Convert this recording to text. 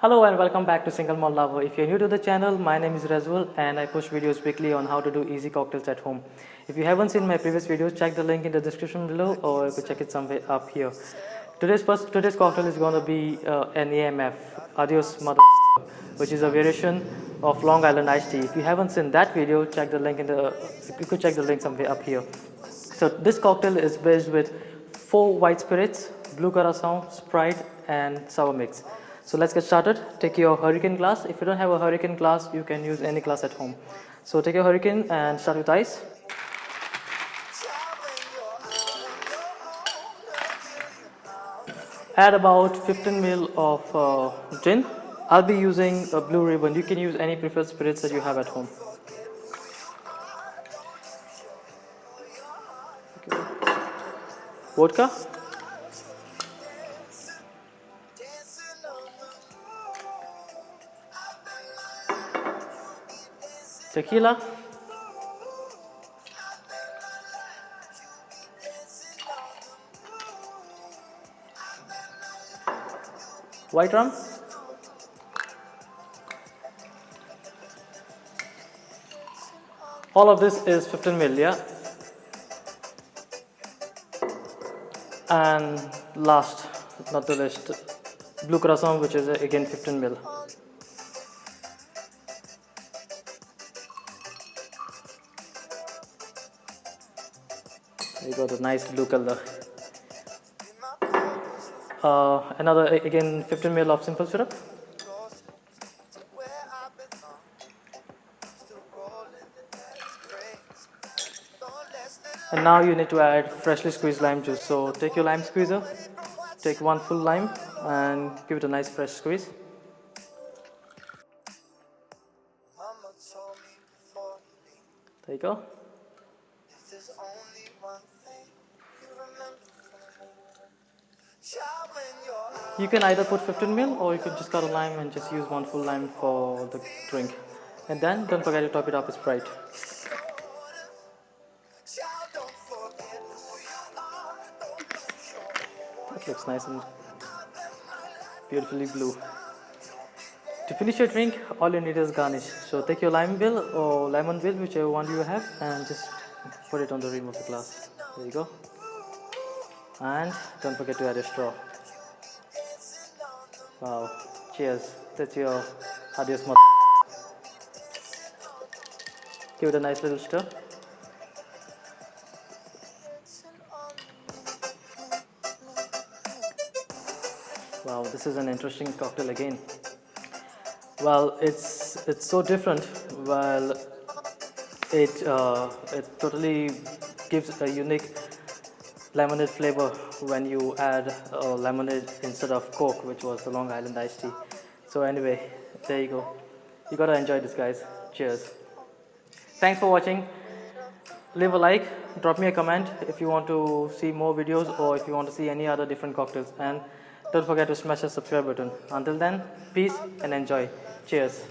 Hello and welcome back to Single Malt Lover. If you're new to the channel, my name is Razul and I push videos weekly on how to do easy cocktails at home. If you haven't seen my previous videos, check the link in the description below or you could check it somewhere up here. Today's cocktail is going to be an AMF, Adios Motherf ker, which is a variation of Long Island iced tea. If you haven't seen that video, check the link you could check the link somewhere up here. So this cocktail is based with 4 white spirits, blue curacao, Sprite and sour mix. So let's get started. Take your hurricane glass. If you don't have a hurricane glass, you can use any glass at home. So take your hurricane and start with ice. Add about 15 ml of gin. I'll be using a blue ribbon. You can use any preferred spirits that you have at home. Vodka. Tequila. White rum. All of this is 15 ml, yeah? And last, not the least, blue curacao, which is again 15 ml. You got a nice blue color. Another again 15 ml of simple syrup. And now you need to add freshly squeezed lime juice. So take your lime squeezer, take one full lime and give it a nice fresh squeeze. There you go. You can either put 15 ml or you could just cut a lime and just use one full lime for the drink. And then don't forget to top it up with Sprite. That looks nice and beautifully blue. To finish your drink, all you need is garnish. So take your lime wheel or lemon wheel, whichever one you have, and just put it on the rim of the glass. There you go. And don't forget to add a straw. Wow, cheers. That's your Adios Motherf ker. Give it a nice little stir. Wow, this is an interesting cocktail again. Well, it's so different. Well, it totally gives a unique lemonade flavor when you add lemonade instead of Coke, which was the Long Island iced tea. So anyway, there you go. You gotta enjoy this, guys. Cheers. Thanks for watching. Leave a like, drop me a comment if you want to see more videos or if you want to see any other different cocktails, and don't forget to smash the subscribe button. Until then, peace and enjoy. Cheers.